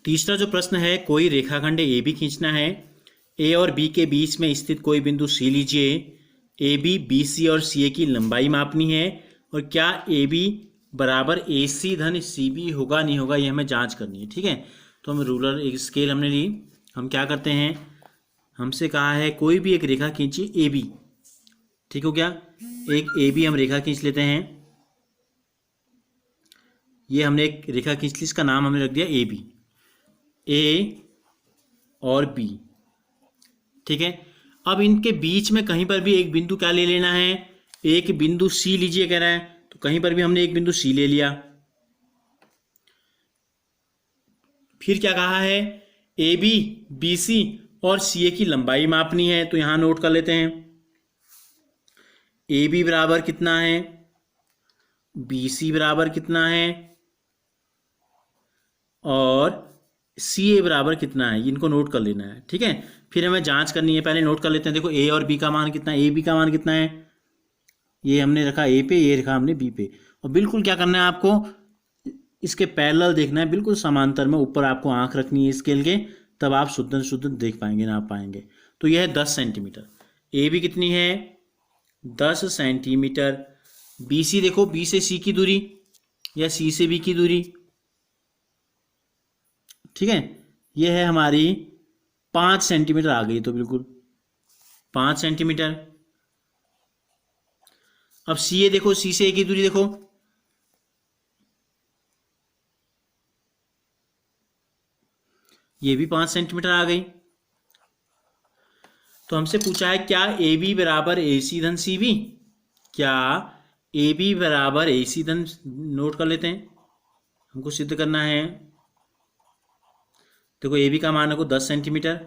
तीसरा जो प्रश्न है, कोई रेखाखंड ए बी खींचना है। ए और बी के बीच में स्थित कोई बिंदु सी लीजिए। ए बी, बी सी और सी ए की लंबाई मापनी है और क्या ए बी बराबर ए सी धन सी बी होगा नहीं होगा, ये हमें जांच करनी है। ठीक है, तो हम रूलर एक स्केल हमने ली। हम क्या करते हैं, हमसे कहा है कोई भी एक रेखा खींचिए ए बी। ठीक हो गया, एक ए बी हम रेखा खींच लेते हैं। ये हमने एक रेखा खींच ली, इसका नाम हमने रख दिया ए बी, ए और बी। ठीक है, अब इनके बीच में कहीं पर भी एक बिंदु क्या ले लेना है, एक बिंदु सी लीजिए कह रहा है, तो कहीं पर भी हमने एक बिंदु सी ले लिया। फिर क्या कहा है, ए बी, बी सी और सी ए की लंबाई मापनी है, तो यहां नोट कर लेते हैं। ए बी बराबर कितना है, बी सी बराबर कितना है और सी ए बराबर कितना है, इनको नोट कर लेना है। ठीक है, फिर हमें जांच करनी है, पहले नोट कर लेते हैं। देखो ए और बी का मान कितना है, ए बी का मान कितना है, ये हमने रखा ए पे, ये रखा हमने बी पे। और बिल्कुल क्या करना है आपको, इसके पैरेलल देखना है, बिल्कुल समांतर में ऊपर आपको आंख रखनी है स्केल के, तब आप शुद्ध शुद्ध देख पाएंगे, नाप पाएंगे। तो यह है 10 सेंटीमीटर। ए बी कितनी है, 10 सेंटीमीटर। बी सी देखो, बी से सी की दूरी या सी से बी की दूरी। ठीक है, यह है हमारी 5 सेंटीमीटर आ गई, तो बिल्कुल 5 सेंटीमीटर। अब सी ए देखो, सी से ए की दूरी देखो, ये भी 5 सेंटीमीटर आ गई। तो हमसे पूछा है क्या ए बी बराबर ए सी धन सी बी, क्या ए बी बराबर ए सी धन, नोट कर लेते हैं, हमको सिद्ध करना है। देखो ए बी का मान है 10 सेंटीमीटर,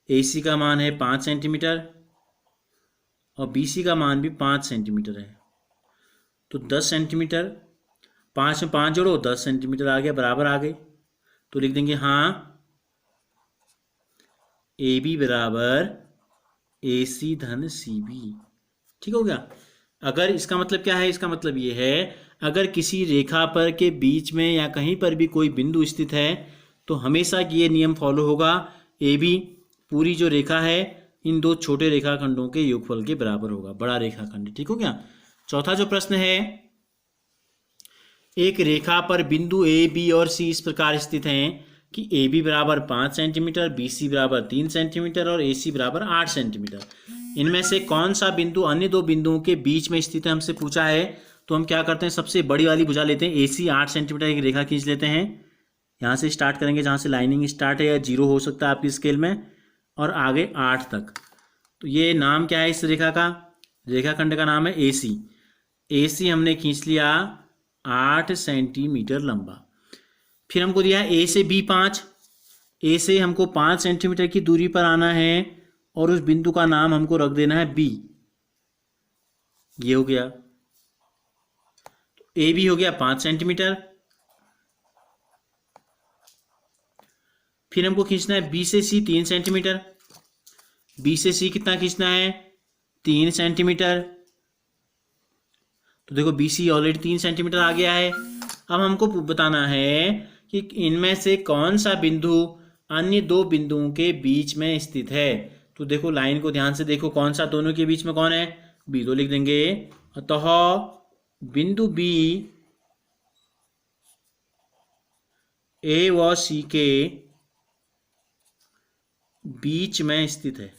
ए सी का मान है 5 सेंटीमीटर और बी सी का मान भी 5 सेंटीमीटर है। तो 10 सेंटीमीटर, 5 में 5 जोड़ो, 10 सेंटीमीटर आ गया, बराबर आ गए। तो लिख देंगे हाँ, ए बी बराबर ए सी धन सी बी। ठीक हो गया। अगर इसका मतलब क्या है, इसका मतलब ये है अगर किसी रेखा पर के बीच में या कहीं पर भी कोई बिंदु स्थित है तो हमेशा ये नियम फॉलो होगा, ए बी पूरी जो रेखा है इन दो छोटे रेखाखंडों के योगफल के बराबर होगा, बड़ा रेखाखंड। ठीक हो गया। चौथा जो प्रश्न है, एक रेखा पर बिंदु ए बी और सी इस प्रकार स्थित हैं कि ए बी बराबर 5 सेंटीमीटर, बी सी बराबर 3 सेंटीमीटर और ए सी बराबर 8 सेंटीमीटर। इनमें से कौन सा बिंदु अन्य दो बिंदुओं के बीच में स्थित है, हमसे पूछा है। तो हम क्या करते हैं, सबसे बड़ी वाली भुजा लेते हैं, ए सी 8 सेंटीमीटर एक रेखा खींच लेते हैं। यहाँ से स्टार्ट करेंगे, जहाँ से लाइनिंग स्टार्ट है, या 0 हो सकता है आपकी स्केल में, और आगे 8 तक। तो ये नाम क्या है इस रेखा का, रेखाखंड का नाम है ए सी। ए सी हमने खींच लिया 8 सेंटीमीटर लंबा। फिर हमको दिया है ए से बी 5, ए से हमको 5 सेंटीमीटर की दूरी पर आना है और उस बिंदु का नाम हमको रख देना है बी। ये हो गया, तो ए बी हो गया 5 सेंटीमीटर। फिर हमको खींचना है बी से सी 3 सेंटीमीटर। बी से सी कितना खींचना है, 3 सेंटीमीटर। तो देखो बी सी ऑलरेडी 3 सेंटीमीटर आ गया है। अब हमको बताना है कि इनमें से कौन सा बिंदु अन्य दो बिंदुओं के बीच में स्थित है। तो देखो लाइन को ध्यान से देखो, कौन सा दोनों के बीच में कौन है, बी। तो लिख देंगे अतः बिंदु बी ए व सी के बीच में स्थित है।